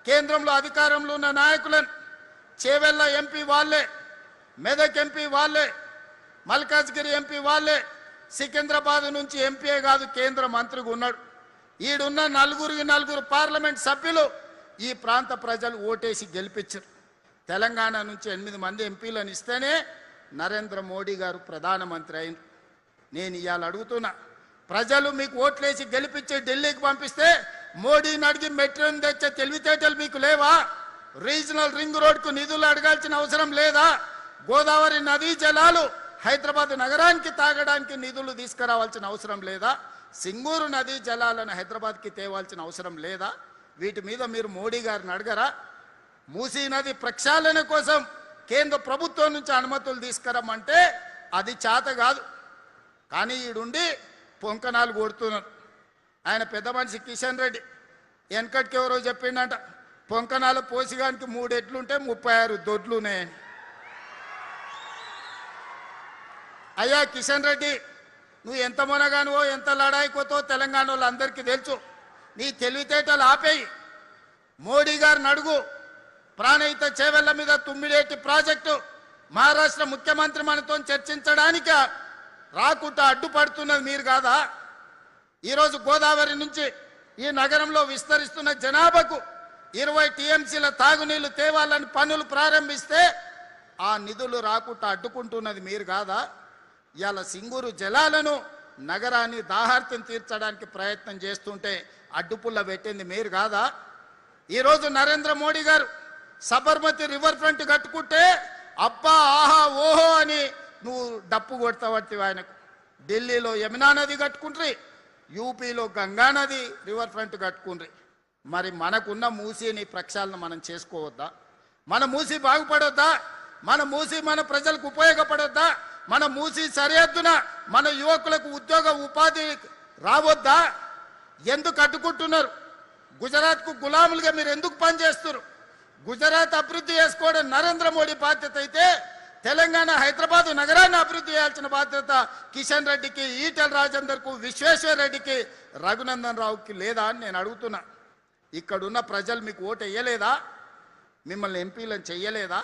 కేంద్రంలో అధికారంలో ఉన్న నాయకులను చేవెళ్ళ ఎంపీ వాళ్ళే, మెదక్ ఎంపీ వాళ్ళే, మల్కాజ్గిరి ఎంపీ వాళ్ళే, సికింద్రాబాద్ నుంచి ఎంపీయే కాదు కేంద్ర మంత్రిగా ఉన్నాడు. ఈడున్న నలుగురు పార్లమెంట్ సభ్యులు ఈ ప్రాంత ప్రజలు ఓటేసి గెలిపించారు. తెలంగాణ నుంచి 8 మంది ఎంపీలను ఇస్తేనే నరేంద్ర మోడీ గారు ప్రధానమంత్రి అయింది. నేను ఇవాళ అడుగుతున్నా, ప్రజలు మీకు ఓట్లేసి గెలిపించి ఢిల్లీకి పంపిస్తే మోడీని అడిగి మెట్రోని తెచ్చే తెలివితేటలు మీకు లేవా? రీజనల్ రింగ్ రోడ్కు నిధులు అడగాల్సిన అవసరం లేదా? గోదావరి నదీ జలాలు హైదరాబాద్ నగరానికి తాగడానికి నిధులు తీసుకురావాల్సిన అవసరం లేదా? సింగూరు నదీ జలాలను హైదరాబాద్కి తేవాల్సిన అవసరం లేదా? వీటి మీద మీరు మోడీ గారిని అడగరా? మూసీ నది ప్రక్షాళన కోసం కేంద్ర ప్రభుత్వం నుంచి అనుమతులు తీసుకురమ్మంటే అది చేత కాదు. కానీ ఈడుండి పొంకనాలు కొడుతున్నారు. ఆయన పెద్ద మనిషి కిషన్ రెడ్డి వెనకటికి ఎవరో చెప్పిండంట, పొంకనాలు పోసిగానికి 3 ఎడ్లుంటే 36 దొడ్లున్నాయని. అయ్యా కిషన్ రెడ్డి, నువ్వు ఎంత మొనగానువో ఎంత లడాయికోతో తెలంగాణ వాళ్ళందరికీ తెలుసు. నీ తెలివితేటలు ఆపేయి. మోడీ గారిని అడుగు. ప్రాణహిత చేవెళ్ల మీద తుమ్మిడేటి ప్రాజెక్టు మహారాష్ట్ర ముఖ్యమంత్రి మనతో చర్చించడానికి రాకుండా అడ్డుపడుతున్నది మీరు కాదా? ఈరోజు గోదావరి నుంచి ఈ నగరంలో విస్తరిస్తున్న జనాభాకు 20 టీఎంసీల తాగునీళ్లు తేవాలని పనులు ప్రారంభిస్తే ఆ నిధులు రాకుండా అడ్డుకుంటున్నది మీరు కాదా? ఇవాళ సింగూరు జలాలను నగరాన్ని దాహార్తం తీర్చడానికి ప్రయత్నం చేస్తుంటే అడ్డుపుల్ల పెట్టింది మీరు కాదా? ఈరోజు నరేంద్ర మోడీ గారు సబర్మతి రివర్ ఫ్రంట్ కట్టుకుంటే అబ్బా ఆహా ఓహో అని నువ్వు డప్పు కొడతావట్టి ఆయనకు. ఢిల్లీలో యమునా నది కట్టుకుంట్రి, యూపీలో గంగా నది రివర్ ఫ్రంట్ కట్టుకుండ్రి. మరి మనకున్న మూసీని ప్రక్షాళన మనం చేసుకోవద్దా? మన మూసీ బాగుపడొద్దా? మన మూసీ మన ప్రజలకు ఉపయోగపడొద్దా? మన మూసీ సరిహద్దున మన యువకులకు ఉద్యోగ ఉపాధి రావద్దా? ఎందుకు అడ్డుకుంటున్నారు? గుజరాత్కు గులాములుగా మీరు ఎందుకు పనిచేస్తున్నారు? గుజరాత్ అభివృద్ధి చేసుకోవడం నరేంద్ర మోడీ బాధ్యత అయితే తెలంగాణ హైదరాబాద్ నగరాన్ని అభివృద్ధి చేయాల్సిన బాధ్యత కిషన్ రెడ్డికి, ఈటెల రాజేందర్కు, విశ్వేశ్వర రెడ్డికి, రఘునందన్ రావుకి లేదా అని నేను అడుగుతున్నా. ఇక్కడున్న ప్రజలు మీకు ఓటు వేయలేదా? మిమ్మల్ని ఎంపీలను చెయ్యలేదా?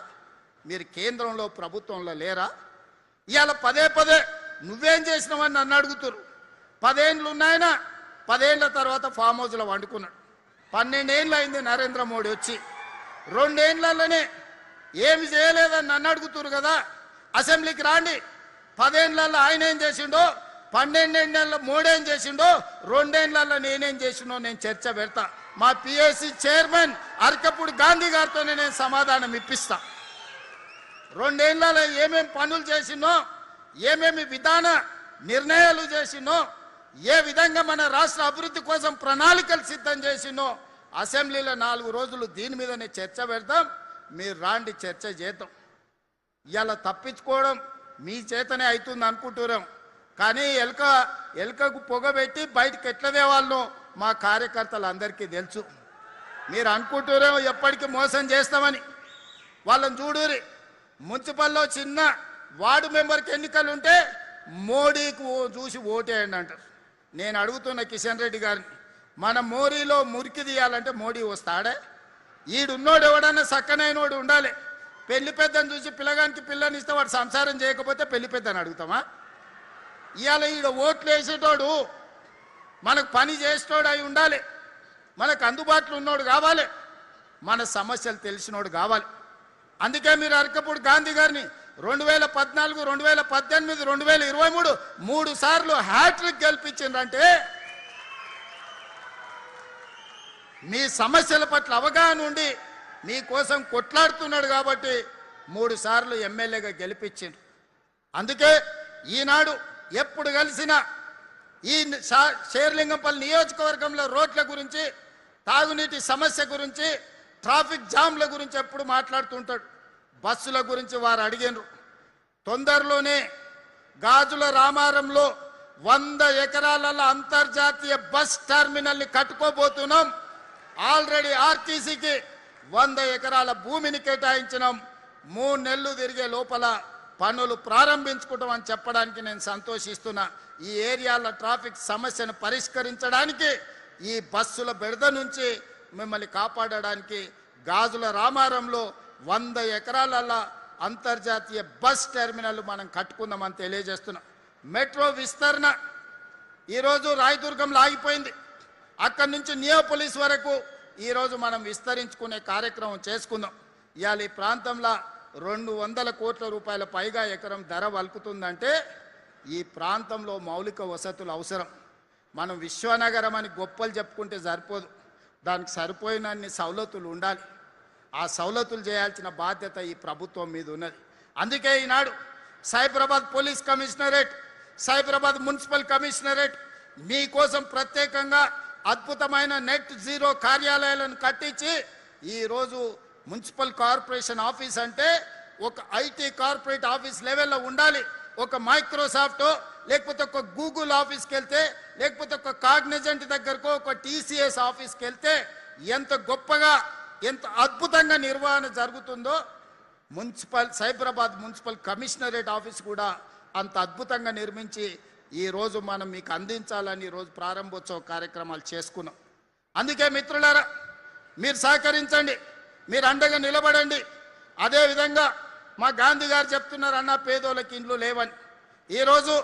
మీరు కేంద్రంలో ప్రభుత్వంలో లేరా? ఇవాళ పదే నువ్వేం చేసినావని నన్ను అడుగుతున్నారు. 10 ఏళ్ళు ఉన్నాయన, 10 ఏళ్ల తర్వాత ఫామ్ హౌస్లో వండుకున్నాడు. 12 ఏళ్ళు అయింది నరేంద్ర మోడీ వచ్చి. 2 ఏళ్లలోనే ఏమి చేయలేదని నన్ను అడుగుతున్నారు కదా. అసెంబ్లీకి రాండి. 10 ఏళ్లలో ఆయన ఏం చేసిండో, 12 ఏళ్లలో మోడీ ఏం చేసిండో, 2 ఏళ్లలో నేనేం చేసిండో నేను చర్చ పెడతా. మా పిఎస్సి చైర్మన్ అరకపూడి గాంధీ గారితోనే నేను సమాధానం ఇప్పిస్తా. 2 ఏళ్లలో ఏమేమి పనులు చేసినో, ఏమేమి విధాన నిర్ణయాలు చేసినో, ఏ విధంగా మన రాష్ట్ర అభివృద్ధి కోసం ప్రణాళికలు సిద్ధం చేసినో అసెంబ్లీలో 4 రోజులు దీని మీదనే చర్చ పెడతాం. మీరు రాండి, చర్చ చేద్దాం. ఇలా తప్పించుకోవడం మీ చేతనే అవుతుంది అనుకుంటున్నాం. కానీ ఎలుకకు పొగబెట్టి బయటకు ఎట్లా తేవాళ్ళనో మా కార్యకర్తలు అందరికీ తెలుసు. మీరు అనుకుంటున్నాం ఎప్పటికీ మోసం చేస్తామని. వాళ్ళని చూడురి, మున్సిపల్లో చిన్న వార్డు మెంబర్కి ఎన్నికలు ఉంటే మోడీకి చూసి ఓటేయండి అంటారు. నేను అడుగుతున్న కిషన్ రెడ్డి గారిని, మన మోరీలో మురికి తీయాలంటే మోడీ వస్తాడే? ఈడున్నోడు ఎవడన్నా సక్కనైనోడు ఉండాలి. పెళ్లి పెద్దను చూసి పిల్లగానికి పిల్లని ఇస్తే వాడు సంసారం చేయకపోతే పెళ్లి పెద్దని అడుగుతామా? ఇవాళ ఈడ ఓట్లు వేసేటోడు మనకు పని చేసేటోడు అయి ఉండాలి. మనకు అందుబాటులో ఉన్నోడు కావాలి. మన సమస్యలు తెలిసినోడు కావాలి. అందుకే మీరు అరకపూడి గాంధీ గారిని 2014, 2018, 2023 3 సార్లు హ్యాట్రిక్ గెలిపించిందంటే మీ సమస్యల పట్ల అవగాహన ఉండి మీకోసం కొట్లాడుతున్నాడు కాబట్టి 3 సార్లు ఎమ్మెల్యేగా గెలిపించిండు. అందుకే ఈనాడు ఎప్పుడు కలిసినా ఈ శేర్లింగంపల్లి నియోజకవర్గంలో రోడ్ల గురించి, తాగునీటి సమస్య గురించి, ట్రాఫిక్ జామ్ల గురించి ఎప్పుడు మాట్లాడుతుంటాడు. బస్సుల గురించి వారు అడిగినారు. తొందరలోనే గాజుల రామారంలో 100 ఎకరాలలో అంతర్జాతీయ బస్ టెర్మినల్ని కట్టుకోబోతున్నాం. ఆల్రెడీ ఆర్టీసీకి 100 ఎకరాల భూమిని కేటాయించినాం. 3 నెలలు తిరిగే లోపల పనులు ప్రారంభించుకుంటాం అని చెప్పడానికి నేను సంతోషిస్తున్నా. ఈ ఏరియాల ట్రాఫిక్ సమస్యను పరిష్కరించడానికి ఈ బస్సుల బెడద నుంచి మిమ్మల్ని కాపాడడానికి గాజుల రామారంలో 100 ఎకరాల అంతర్జాతీయ బస్ టెర్మినల్ మనం కట్టుకుందామని తెలియజేస్తున్నాం. మెట్రో విస్తరణ ఈరోజు రాయదుర్గంలో ఆగిపోయింది. అక్కడి నుంచి నియోపోలిస్ వరకు ఈరోజు మనం విస్తరించుకునే కార్యక్రమం చేసుకుందాం. ఇవాళ ఈ ప్రాంతంలో 200 కోట్ల రూపాయల పైగా ఎకరం ధర వలుకుతుందంటే ఈ ప్రాంతంలో మౌలిక వసతులు అవసరం. మనం విశ్వనగరం అని గొప్పలు చెప్పుకుంటే సరిపోదు, దానికి సరిపోయినన్ని సౌలతులు ఉండాలి. ఆ సౌలతులు చేయాల్సిన బాధ్యత ఈ ప్రభుత్వం మీద ఉన్నది. అందుకే ఈనాడు Cyberabad police commissionerate, Cyberabad municipal commissionerate మీకోసం ప్రత్యేకంగా అద్భుతమైన నెట్ జీరో కార్యాలయాలను కట్టించి ఈరోజు మున్సిపల్ కార్పొరేషన్ ఆఫీస్ అంటే ఒక ఐటీ కార్పొరేట్ ఆఫీస్ లెవెల్లో ఉండాలి. ఒక మైక్రోసాఫ్ట్ లేకపోతే ఒక గూగుల్ ఆఫీస్కి వెళ్తే, లేకపోతే ఒక కాగ్నిజెంట్ దగ్గరకు, ఒక టీసీఎస్ ఆఫీస్కి వెళ్తే ఎంత గొప్పగా ఎంత అద్భుతంగా నిర్వహణ జరుగుతుందో సైబరాబాద్ మున్సిపల్ కమిషనరేట్ ఆఫీస్ కూడా అంత అద్భుతంగా నిర్మించి ఈరోజు మనం మీకు అందించాలని ఈరోజు ప్రారంభోత్సవ కార్యక్రమాలు చేసుకున్నాం. అందుకే మిత్రులారా, మీరు సహకరించండి, మీరు అండగా నిలబడండి. అదేవిధంగా మా గాంధీ గారు చెప్తున్నారు, అన్న పేదోళ్ళకి ఇండ్లు లేవని. ఈరోజు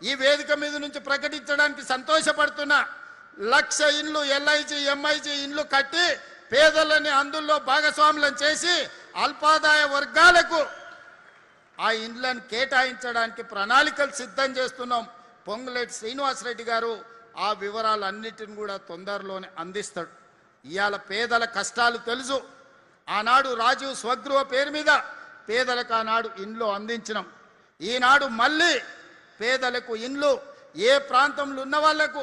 ఈ వేదిక మీద నుంచి ప్రకటించడానికి సంతోషపడుతున్నా. 1,00,000 ఇండ్లు ఎల్ఐజీ ఎంఐజీ ఇండ్లు కట్టి పేదలని అందులో భాగస్వాములను చేసి అల్పాదాయ వర్గాలకు ఆ ఇండ్లను కేటాయించడానికి ప్రణాళికలు సిద్ధం చేస్తున్నాం. పొంగులేటి శ్రీనివాసరెడ్డి గారు ఆ వివరాలన్నిటిని కూడా తొందరలోనే అందిస్తాడు. ఇవాళ పేదల కష్టాలు తెలుసు. ఆనాడు రాజీవ్ స్వగృహ పేరు మీద పేదలకు ఆనాడు ఇండ్లు అందించినాం. ఈనాడు మళ్ళీ పేదలకు ఇండ్లు ఏ ప్రాంతంలో ఉన్న వాళ్లకు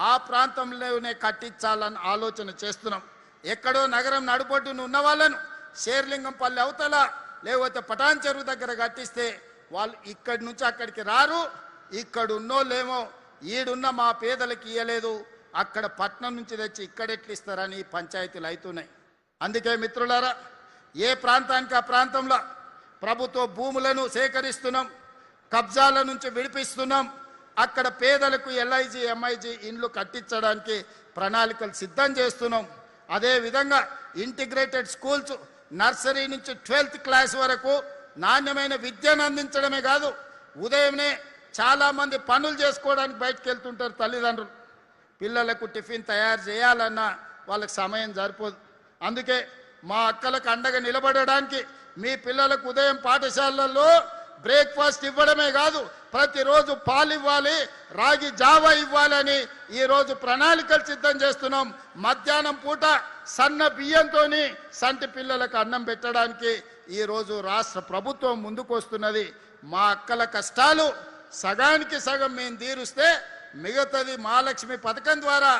ఆ ప్రాంతంలోనే కట్టించాలని ఆలోచన చేస్తున్నాం. ఎక్కడో నగరం నడుబొడ్డున ఉన్న వాళ్ళను శేర్లింగంపల్లి అవతల లేకపోతే పటాన్ చెరువు దగ్గర కట్టిస్తే వాళ్ళు ఇక్కడి నుంచి అక్కడికి రారు. ఇక్కడ ఉన్నోళ్ళేమో ఈడున్న మా పేదలకు ఇయ్యలేదు, అక్కడ పట్నం నుంచి తెచ్చి ఇక్కడెట్లు ఇస్తారని పంచాయతీలు అవుతున్నాయి. అందుకే మిత్రులారా, ఏ ప్రాంతానికి ఆ ప్రాంతంలో ప్రభుత్వ భూములను సేకరిస్తున్నాం, కబ్జాల నుంచి విడిపిస్తున్నాం. అక్కడ పేదలకు ఎల్ఐజీ ఎంఐజీ ఇండ్లు కట్టించడానికి ప్రణాళికలు సిద్ధం చేస్తున్నాం. అదేవిధంగా ఇంటిగ్రేటెడ్ స్కూల్స్ నర్సరీ నుంచి 12th క్లాస్ వరకు నాణ్యమైన విద్యను అందించడమే కాదు, ఉదయమే చాలామంది పనులు చేసుకోవడానికి బయటకు వెళ్తుంటారు తల్లిదండ్రులు. పిల్లలకు టిఫిన్ తయారు చేయాలన్నా వాళ్ళకి సమయం సరిపోదు. అందుకే మా అక్కలకు అండగా నిలబడడానికి మీ పిల్లలకు ఉదయం పాఠశాలల్లో బ్రేక్ఫాస్ట్ ఇవ్వడమే కాదు, ప్రతిరోజు పాలు ఇవ్వాలి, రాగి జావా ఇవ్వాలని ఈరోజు ప్రణాళికలు సిద్ధం చేస్తున్నాం. మధ్యాహ్నం పూట సన్న బియ్యంతో సంటి పిల్లలకు అన్నం పెట్టడానికి ఈరోజు రాష్ట్ర ప్రభుత్వం ముందుకు వస్తున్నది. మా అక్కల కష్టాలు సగానికి సగం మేము తీరుస్తే మిగతాది మహాలక్ష్మి పథకం ద్వారా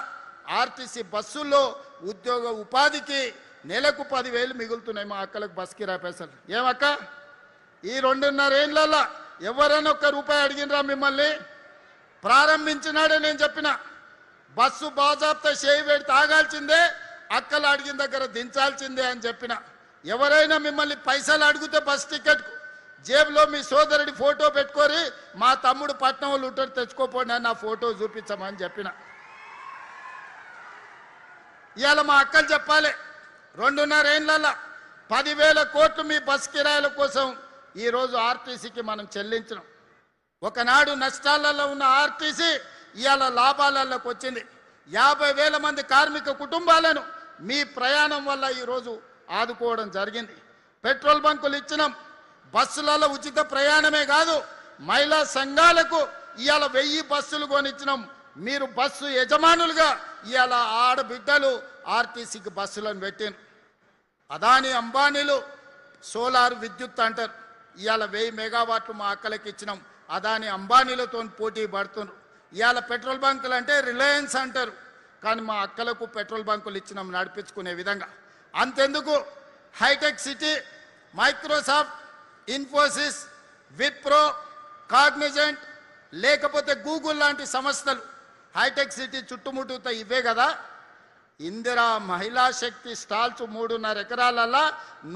ఆర్టీసీ బస్సుల్లో ఉద్యోగ ఉపాధికి నెలకు 10,000 మిగులుతున్నాయి మా అక్కలకు బస్ కిరాయి పైసలు. ఏమక్క, ఈ 2.5 ఏళ్ళల్లో ఎవరైనా ₹1 అడిగినరా మిమ్మల్ని? ప్రారంభించినాడే నేను చెప్పిన బస్సు బాజాప్తా చేయి పెట్టి తాగాల్సిందే, అక్కలు అడిగిన దగ్గర దించాల్సిందే అని చెప్పిన. ఎవరైనా మిమ్మల్ని పైసలు అడిగితే బస్ టికెట్కు జేబులో మీ సోదరుడి ఫోటో పెట్టుకొని మా తమ్ముడు పట్నం వాళ్ళు ఉంటాడు తెచ్చుకోపోండి అని నా ఫోటో చూపించమని చెప్పిన. ఇవాళ మా అక్కలు చెప్పాలి, 2.5 ఏళ్ళల్లో 10,000 కోట్లు మీ బస్ కిరాయిల కోసం ఈరోజు ఆర్టీసీకి మనం చెల్లించడం. ఒకనాడు నష్టాలలో ఉన్న ఆర్టీసీ ఇవాళ లాభాలలోకి వచ్చింది. 50,000 మంది కార్మిక కుటుంబాలను మీ ప్రయాణం వల్ల ఈరోజు ఆదుకోవడం జరిగింది. పెట్రోల్ బంకులు ఇచ్చినాం, బస్సులలో ఉచిత ప్రయాణమే కాదు, మహిళా సంఘాలకు ఇవాళ 1000 బస్సులు కొనిచ్చినాం. మీరు బస్సు యజమానులుగా ఇవాళ ఆడబిడ్డలు ఆర్టీసీకి బస్సులను పెట్టారు. అదాని అంబానీలు సోలార్ విద్యుత్ అంటారు, ఇవాళ 1000 మెగావాట్లు మా అక్కలకి ఇచ్చినాం. అదాని అంబానీలతో పోటీ పడుతున్నారు. ఇవాళ పెట్రోల్ బంకులు అంటే రిలయన్స్ అంటారు, కానీ మా అక్కలకు పెట్రోల్ బంకులు ఇచ్చినాం నడిపించుకునే విధంగా. అంతెందుకు, హైటెక్ సిటీ, మైక్రోసాఫ్ట్, ఇన్ఫోసిస్, విప్రో, కాగ్నిజెంట్ లేకపోతే గూగుల్ లాంటి సంస్థలు హైటెక్ సిటీ చుట్టుముట్టుతో ఇవే కదా. ఇందిరా మహిళా శక్తి స్టాల్స్ 3.5 ఎకరాలలో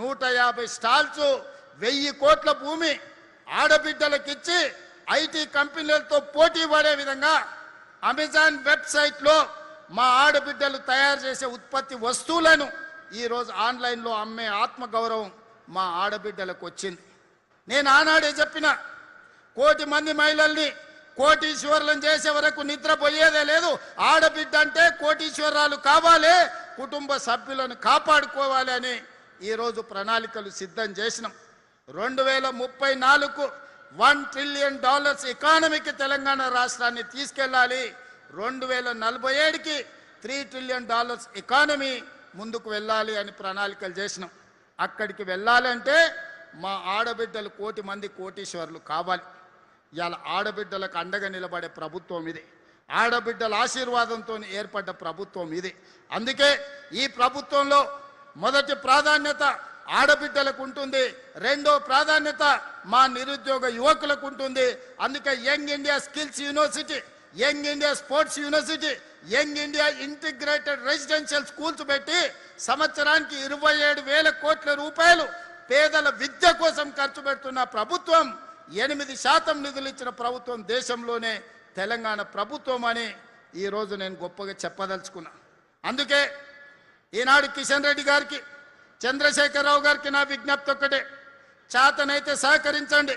150 స్టాల్స్ 1000 కోట్ల భూమి ఆడబిడ్డలకు ఇచ్చి ఐటీ కంపెనీలతో పోటీ పడే విధంగా అమెజాన్ వెబ్సైట్లో మా ఆడబిడ్డలు తయారు చేసే ఉత్పత్తి వస్తువులను ఈరోజు ఆన్లైన్లో అమ్మే ఆత్మగౌరవం మా ఆడబిడ్డలకు వచ్చింది. నేను ఆనాడే చెప్పిన, 1,00,00,000 మంది మహిళల్ని కోటీశ్వరులను చేసే వరకు నిద్రపోయేదే లేదు. ఆడబిడ్డ అంటే కోటీశ్వరాలు కావాలి, కుటుంబ సభ్యులను కాపాడుకోవాలి అని ఈరోజు ప్రణాళికలు సిద్ధం చేసినాం. 2034కు $1 ట్రిలియన్ ఎకానమీకి తెలంగాణ రాష్ట్రాన్ని తీసుకెళ్ళాలి. 2047కి $3 ట్రిలియన్ ఎకానమీ ముందుకు వెళ్ళాలి అని ప్రణాళికలు చేసినాం. అక్కడికి వెళ్ళాలంటే మా ఆడబిడ్డలు 1,00,00,000 మంది కోటీశ్వరులు కావాలి. ఇవాళ ఆడబిడ్డలకు అండగా నిలబడే ప్రభుత్వం ఇది. ఆడబిడ్డల ఆశీర్వాదంతో ఏర్పడ్డ ప్రభుత్వం ఇది. అందుకే ఈ ప్రభుత్వంలో మొదటి ప్రాధాన్యత ఆడబిడ్డలకు ఉంటుంది, రెండో ప్రాధాన్యత మా నిరుద్యోగ యువకులకు ఉంటుంది. అందుకే young India skills university, young India sports university, young India integrated residential schools పెట్టి సంవత్సరానికి 27,000 కోట్ల రూపాయలు పేదల విద్య కోసం ఖర్చు పెడుతున్న ప్రభుత్వం, 8% నిధులు ఇచ్చిన ప్రభుత్వం దేశంలోనే తెలంగాణ ప్రభుత్వం అని ఈరోజు నేను గొప్పగా చెప్పదలుచుకున్నా. అందుకే ఈనాడు కిషన్ రెడ్డి గారికి, చంద్రశేఖరరావు గారికి నా విజ్ఞప్తి ఒక్కటే, చేతనైతే సహకరించండి.